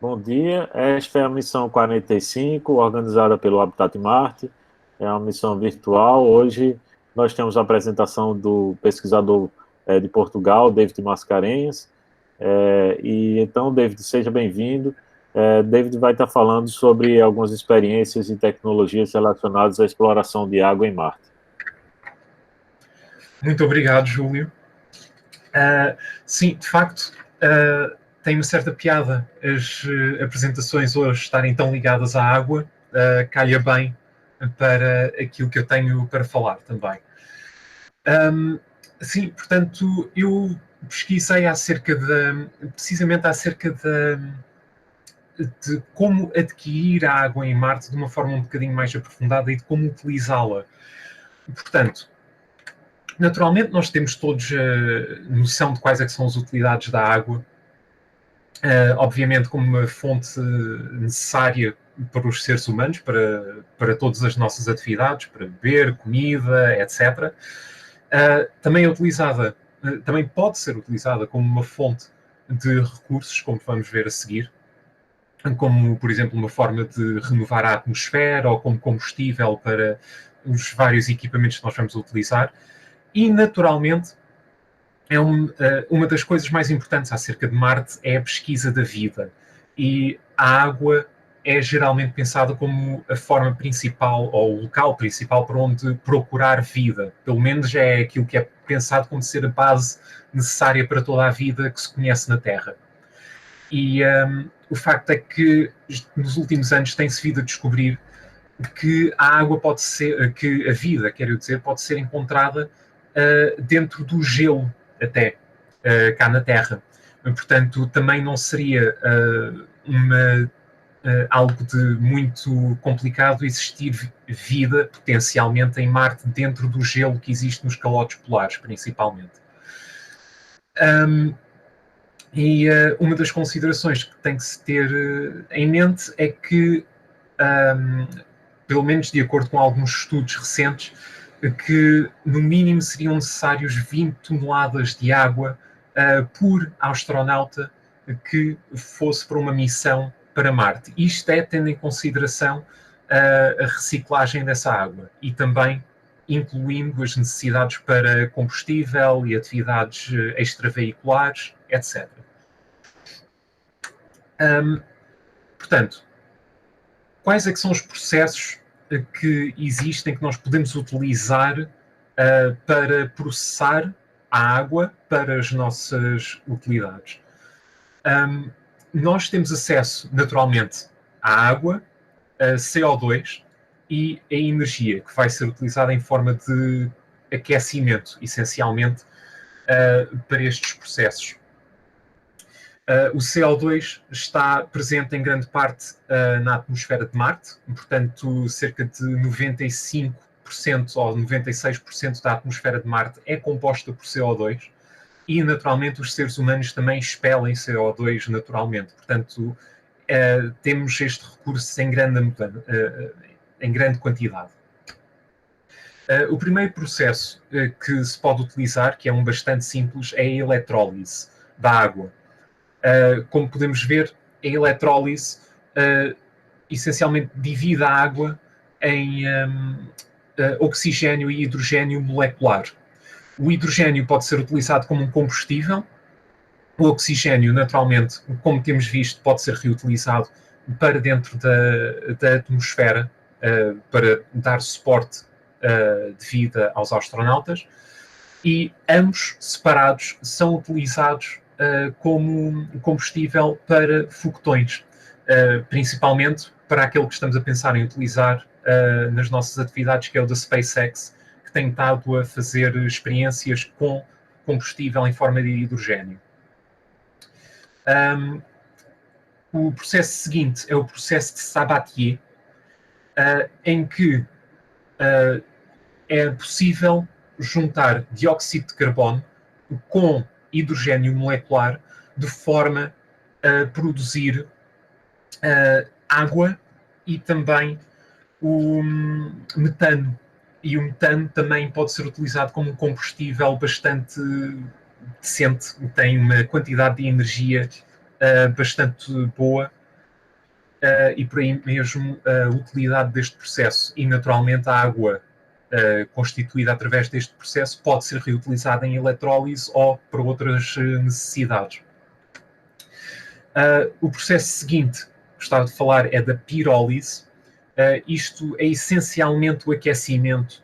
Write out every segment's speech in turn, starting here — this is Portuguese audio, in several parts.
Bom dia, esta é a missão 45, organizada pelo Habitat Marte. É uma missão virtual. Hoje nós temos a apresentação do pesquisador de Portugal, David Mascarenhas. E então, David, seja bem-vindo. David vai estar falando sobre algumas experiências e tecnologias relacionadas à exploração de água em Marte. Muito obrigado, Júlio. Sim, de facto, tem uma certa piada as apresentações hoje estarem tão ligadas à água, calha bem para aquilo que eu tenho para falar também. Sim, portanto, eu pesquisei precisamente acerca de como adquirir a água em Marte de uma forma um bocadinho mais aprofundada e de como utilizá-la. Portanto, naturalmente nós temos todos noção de quais é que são as utilidades da água, obviamente como uma fonte necessária para os seres humanos, para todas as nossas atividades, para beber, comida, etc. Também é utilizada, também pode ser utilizada como uma fonte de recursos, como vamos ver a seguir, como, por exemplo, uma forma de renovar a atmosfera ou como combustível para os vários equipamentos que nós vamos utilizar. E, naturalmente, uma das coisas mais importantes acerca de Marte é a pesquisa da vida. E a água é geralmente pensada como a forma principal ou o local principal para onde procurar vida. Pelo menos é aquilo que é pensado como ser a base necessária para toda a vida que se conhece na Terra. E o facto é que nos últimos anos tem-se vindo a descobrir que a água pode ser, que a vida, quero dizer, pode ser encontrada dentro do gelo até, cá na Terra. Portanto, também não seria algo de muito complicado existir vida, potencialmente, em Marte, dentro do gelo que existe nos calotes polares, principalmente. E uma das considerações que tem que se ter em mente é que, pelo menos de acordo com alguns estudos recentes, que no mínimo seriam necessários 20 toneladas de água por astronauta que fosse para uma missão para Marte. Isto é tendo em consideração a reciclagem dessa água e também incluindo as necessidades para combustível e atividades extraveiculares, etc. Portanto, quais é que são os processos que existem, que nós podemos utilizar para processar a água para as nossas utilidades? Nós temos acesso, naturalmente, à água, a CO2 e a energia, que vai ser utilizada em forma de aquecimento, essencialmente, para estes processos. O CO2 está presente em grande parte na atmosfera de Marte, portanto, cerca de 95% ou 96% da atmosfera de Marte é composta por CO2 e, naturalmente, os seres humanos também expelem CO2 naturalmente. Portanto, temos este recurso em grande quantidade. O primeiro processo que se pode utilizar, que é um bastante simples, é a eletrólise da água. Como podemos ver, a eletrólise essencialmente divide a água em oxigênio e hidrogênio molecular. O hidrogênio pode ser utilizado como um combustível. O oxigênio, naturalmente, como temos visto, pode ser reutilizado para dentro da atmosfera para dar suporte de vida aos astronautas. E ambos, separados, são utilizados como combustível para foguetões, principalmente para aquele que estamos a pensar em utilizar nas nossas atividades, que é o da SpaceX, que tem estado a fazer experiências com combustível em forma de hidrogênio. O processo seguinte é o processo de Sabatier, em que é possível juntar dióxido de carbono com hidrogênio molecular de forma a produzir água e também o metano. E o metano também pode ser utilizado como um combustível bastante decente, tem uma quantidade de energia bastante boa e por aí mesmo a utilidade deste processo. E naturalmente a água constituída através deste processo pode ser reutilizada em eletrólise ou para outras necessidades. O processo seguinte, gostava de falar, é da pirólise. Isto é essencialmente o aquecimento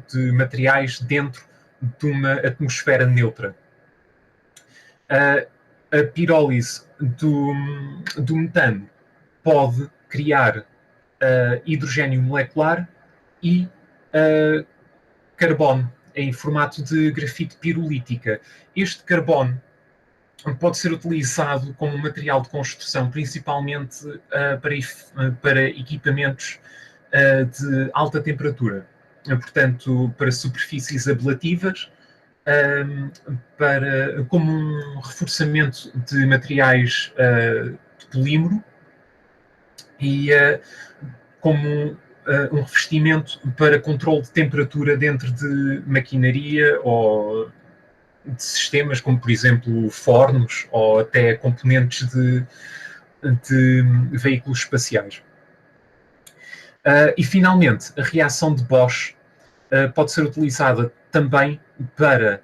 de materiais dentro de uma atmosfera neutra. A pirólise do metano pode criar hidrogênio molecular e carbono em formato de grafite pirolítica. Este carbono pode ser utilizado como material de construção, principalmente para equipamentos de alta temperatura. Portanto, para superfícies ablativas, como um reforçamento de materiais de polímero e como um revestimento para controle de temperatura dentro de maquinaria ou de sistemas como, por exemplo, fornos ou até componentes de veículos espaciais. E, finalmente, a reação de Bosch pode ser utilizada também para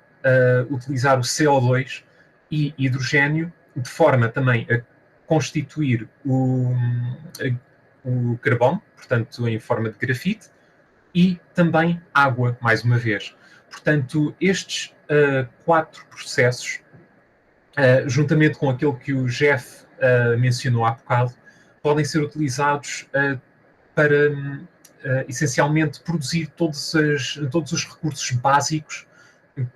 utilizar o CO2 e hidrogênio de forma também a constituir o carbono, portanto, em forma de grafite, e também água, mais uma vez. Portanto, estes 4 processos, juntamente com aquele que o Jeff mencionou há bocado, podem ser utilizados para, essencialmente, produzir todos os recursos básicos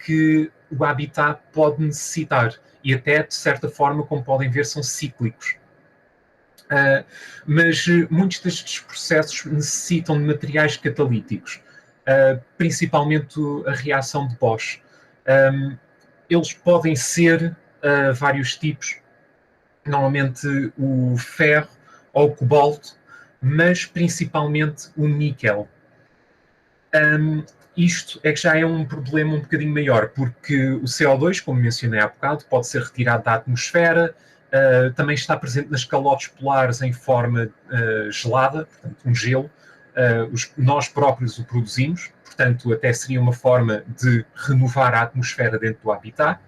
que o habitat pode necessitar. E até, de certa forma, como podem ver, são cíclicos. Mas muitos destes processos necessitam de materiais catalíticos, principalmente a reação de Bosch. Eles podem ser vários tipos, normalmente o ferro ou o cobalto, mas principalmente o níquel. Isto é que já é um problema um bocadinho maior, porque o CO2, como mencionei há bocado, pode ser retirado da atmosfera, também está presente nas calotes polares em forma gelada, portanto, um gelo. Nós próprios o produzimos, portanto, até seria uma forma de renovar a atmosfera dentro do habitat.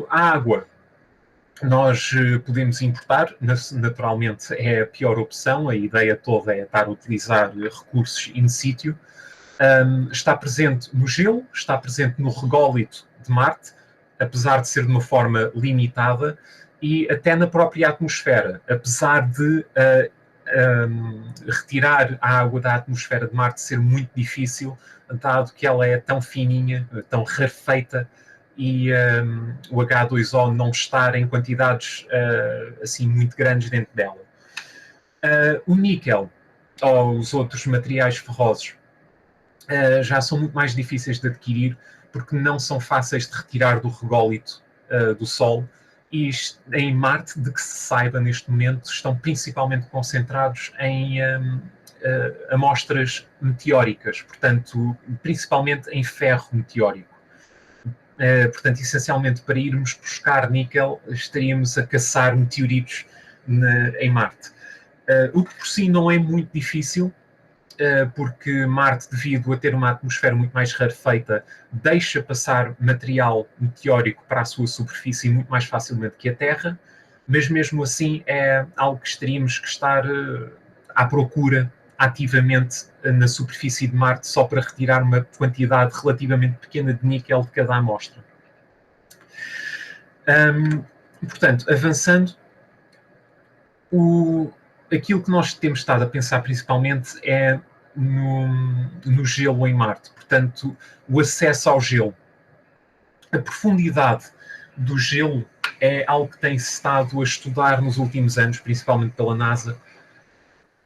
A água nós podemos importar, naturalmente é a pior opção, a ideia toda é estar a utilizar recursos in situ. Está presente no gelo, está presente no rególito de Marte, apesar de ser de uma forma limitada, e até na própria atmosfera, apesar de retirar a água da atmosfera de Marte ser muito difícil, dado que ela é tão fininha, tão rarefeita, e o H2O não estar em quantidades assim muito grandes dentro dela. O níquel, ou os outros materiais ferrosos, já são muito mais difíceis de adquirir, porque não são fáceis de retirar do rególito do Sol, e em Marte, de que se saiba neste momento, estão principalmente concentrados em amostras meteóricas, portanto, principalmente em ferro meteórico. Portanto, essencialmente, para irmos buscar níquel, estaríamos a caçar meteoritos em Marte. O que por si não é muito difícil, porque Marte, devido a ter uma atmosfera muito mais rarefeita, deixa passar material meteórico para a sua superfície muito mais facilmente que a Terra, mas mesmo assim é algo que teríamos que estar à procura ativamente na superfície de Marte só para retirar uma quantidade relativamente pequena de níquel de cada amostra. Portanto, avançando, aquilo que nós temos estado a pensar principalmente é no gelo em Marte, portanto, o acesso ao gelo. A profundidade do gelo é algo que tem-se estado a estudar nos últimos anos, principalmente pela NASA,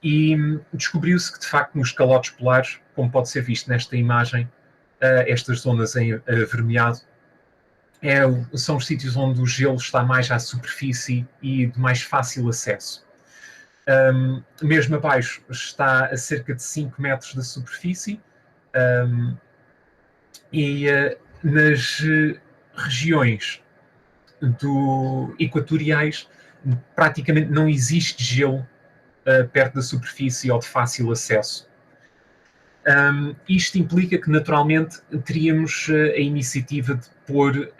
e descobriu-se que, de facto, nos calotes polares, como pode ser visto nesta imagem, estas zonas em avermelhado, são os sítios onde o gelo está mais à superfície e de mais fácil acesso. Mesmo abaixo está a cerca de 5 metros da superfície, e nas regiões equatoriais, praticamente não existe gelo perto da superfície ou de fácil acesso. Isto implica que, naturalmente, teríamos a iniciativa de pôr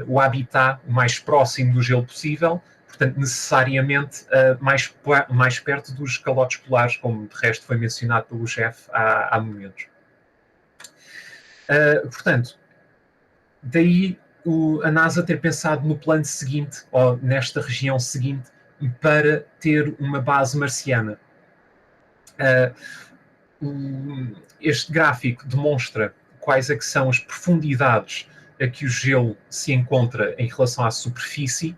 o habitat o mais próximo do gelo possível, portanto, necessariamente mais perto dos calotes polares, como de resto foi mencionado pelo Jeff há momentos. Portanto, daí a NASA ter pensado no plano seguinte, ou nesta região seguinte, para ter uma base marciana. Este gráfico demonstra quais é que são as profundidades a que o gelo se encontra em relação à superfície,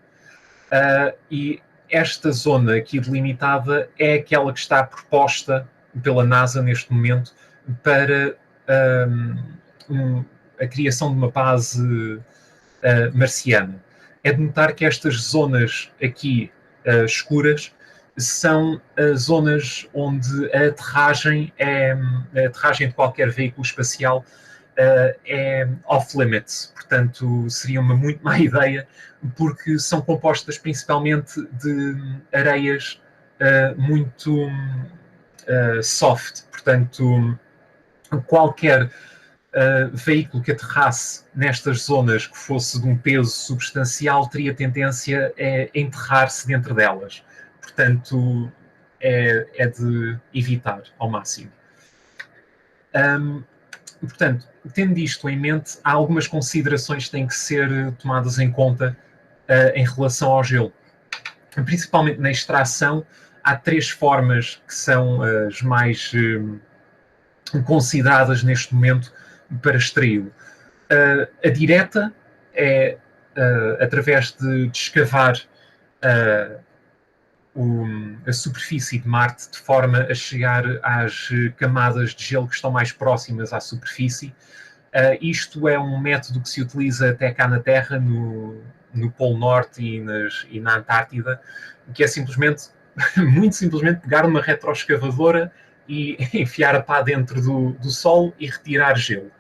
e esta zona aqui delimitada é aquela que está proposta pela NASA neste momento para a criação de uma base marciana. É de notar que estas zonas aqui escuras são zonas onde a aterragem de qualquer veículo espacial é off-limits, portanto seria uma muito má ideia, porque são compostas principalmente de areias muito soft, portanto qualquer veículo que aterrasse nestas zonas que fosse de um peso substancial teria tendência a enterrar-se dentro delas. Portanto, é de evitar ao máximo. Portanto, tendo isto em mente, há algumas considerações que têm que ser tomadas em conta em relação ao gelo. Principalmente na extração, há 3 formas que são as mais consideradas neste momento para extraí-lo. A direta é através de escavar a superfície de Marte de forma a chegar às camadas de gelo que estão mais próximas à superfície. Isto é um método que se utiliza até cá na Terra, no Polo Norte e na Antártida, que é simplesmente, muito simplesmente, pegar uma retroescavadora e enfiar a pá dentro do solo e retirar gelo.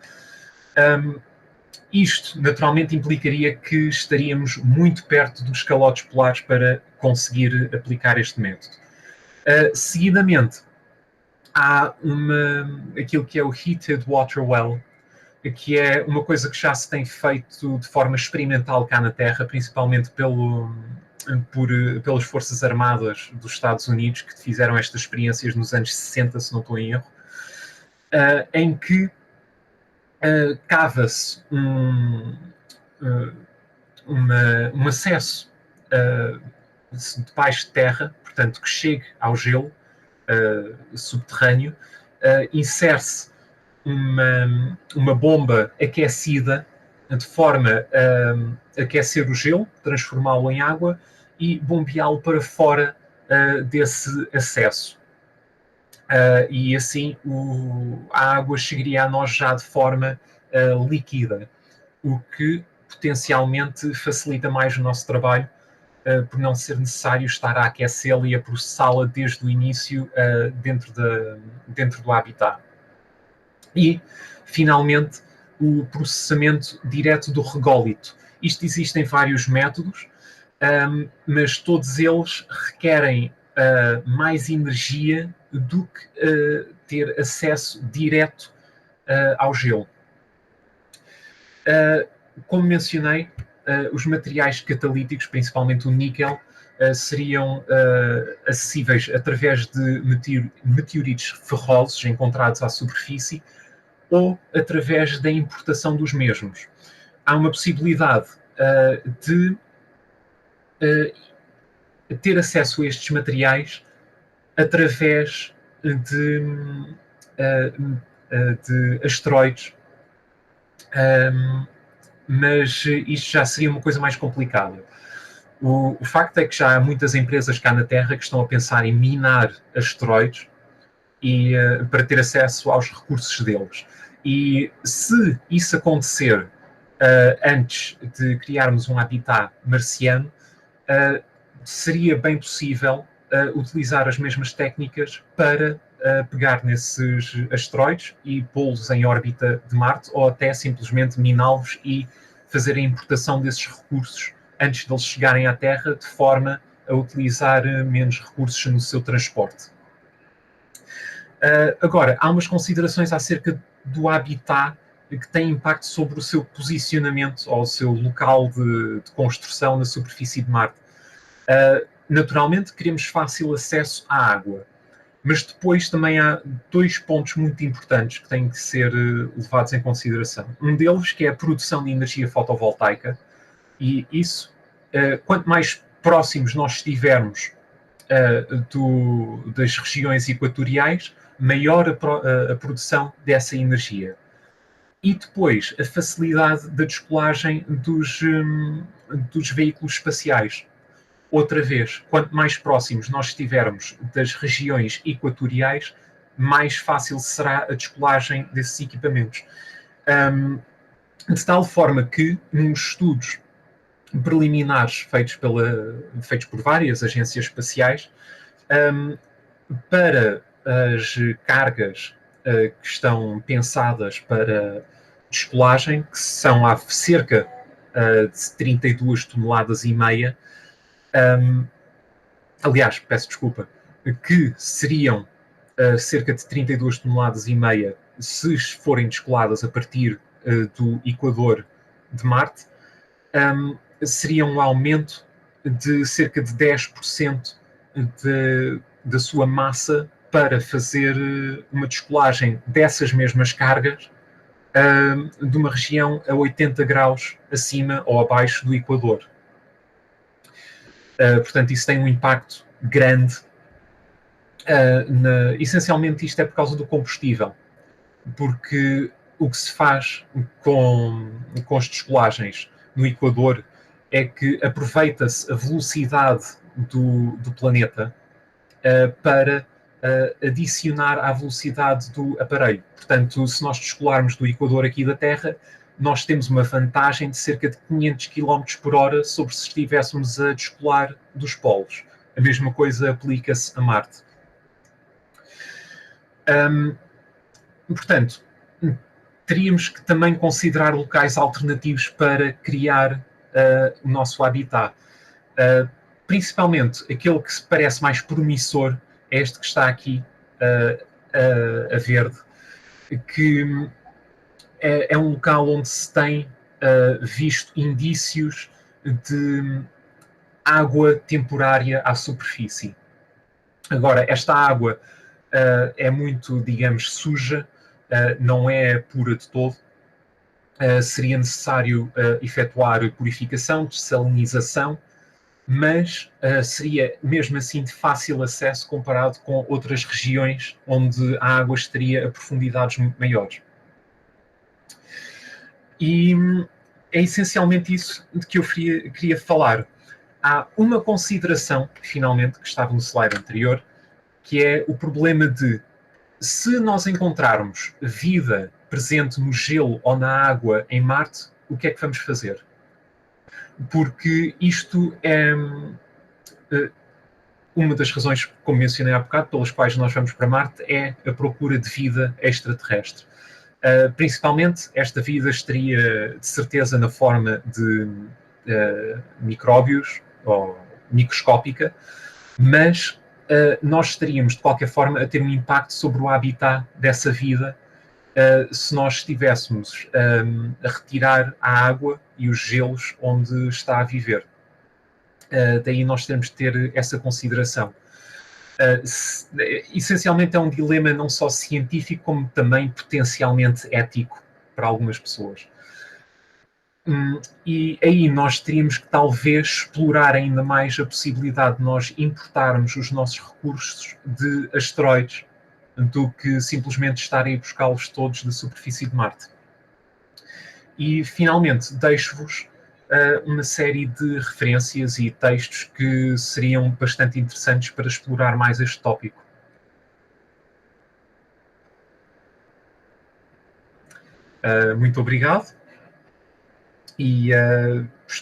Isto, naturalmente, implicaria que estaríamos muito perto dos calotes polares para conseguir aplicar este método. Seguidamente, há aquilo que é o Heated Water Well, que é uma coisa que já se tem feito de forma experimental cá na Terra, principalmente pelas Forças Armadas dos Estados Unidos, que fizeram estas experiências nos anos 60, se não estou em erro, em que cava-se um acesso debaixo de terra, portanto, que chegue ao gelo subterrâneo, insere-se uma bomba aquecida de forma a aquecer o gelo, transformá-lo em água e bombeá-lo para fora desse acesso. E assim a água chegaria a nós já de forma líquida, o que potencialmente facilita mais o nosso trabalho, por não ser necessário estar a aquecê-la e a processá-la desde o início dentro do habitat. E, finalmente, o processamento direto do rególito. Isto existem vários métodos, mas todos eles requerem mais energia do que ter acesso direto ao gelo. Como mencionei, os materiais catalíticos, principalmente o níquel, seriam acessíveis através de meteoritos ferrosos encontrados à superfície ou através da importação dos mesmos. Há uma possibilidade de ter acesso a estes materiais através de asteroides, mas isto já seria uma coisa mais complicada. O facto é que já há muitas empresas cá na Terra que estão a pensar em minar asteroides para ter acesso aos recursos deles. E se isso acontecer antes de criarmos um habitat marciano, seria bem possível utilizar as mesmas técnicas para pegar nesses asteroides e pô-los em órbita de Marte, ou até simplesmente miná-los e fazer a importação desses recursos antes de eles chegarem à Terra, de forma a utilizar menos recursos no seu transporte. Agora, há umas considerações acerca do habitat que têm impacto sobre o seu posicionamento ou o seu local de construção na superfície de Marte. Naturalmente, queremos fácil acesso à água, mas depois também há dois pontos muito importantes que têm que ser levados em consideração. Um deles que é a produção de energia fotovoltaica, e isso, quanto mais próximos nós estivermos das regiões equatoriais, maior a produção dessa energia. E depois, a facilidade da descolagem dos veículos espaciais. Outra vez, quanto mais próximos nós estivermos das regiões equatoriais, mais fácil será a descolagem desses equipamentos. De tal forma que, nos estudos preliminares feitos por várias agências espaciais, para as cargas que estão pensadas para descolagem, que são a cerca de 32 toneladas e meia, aliás, peço desculpa, que seriam cerca de 32 toneladas e meia se forem descoladas a partir do Equador de Marte, seria um aumento de cerca de 10% da sua massa para fazer uma descolagem dessas mesmas cargas de uma região a 80 graus acima ou abaixo do Equador. Portanto, isso tem um impacto grande. Essencialmente, isto é por causa do combustível, porque o que se faz com as descolagens no Equador é que aproveita-se a velocidade do planeta para adicionar à velocidade do aparelho. Portanto, se nós descolarmos do Equador aqui da Terra, nós temos uma vantagem de cerca de 500 km por hora sobre se estivéssemos a descolar dos polos. A mesma coisa aplica-se a Marte. Portanto, teríamos que também considerar locais alternativos para criar o nosso habitat. Principalmente, aquele que se parece mais promissor é este que está aqui a verde, que é um local onde se tem visto indícios de água temporária à superfície. Agora, esta água é muito, digamos, suja, não é pura de todo. Seria necessário efetuar purificação, dessalinização, mas seria mesmo assim de fácil acesso comparado com outras regiões onde a água estaria a profundidades muito maiores. E é essencialmente isso de que eu queria falar. Há uma consideração, finalmente, que estava no slide anterior, que é o problema de, se nós encontrarmos vida presente no gelo ou na água em Marte, o que é que vamos fazer? Porque isto é uma das razões, como mencionei há bocado, pelas quais nós vamos para Marte, é a procura de vida extraterrestre. Principalmente, esta vida estaria, de certeza, na forma de micróbios, ou microscópica, mas nós estaríamos, de qualquer forma, a ter um impacto sobre o habitat dessa vida se nós estivéssemos a retirar a água e os gelos onde está a viver. Daí nós temos de ter essa consideração. Essencialmente é um dilema não só científico, como também potencialmente ético para algumas pessoas. E aí nós teríamos que talvez explorar ainda mais a possibilidade de nós importarmos os nossos recursos de asteroides do que simplesmente estarem a buscá-los todos da superfície de Marte. E finalmente deixo-vos uma série de referências e textos que seriam bastante interessantes para explorar mais este tópico. Muito obrigado e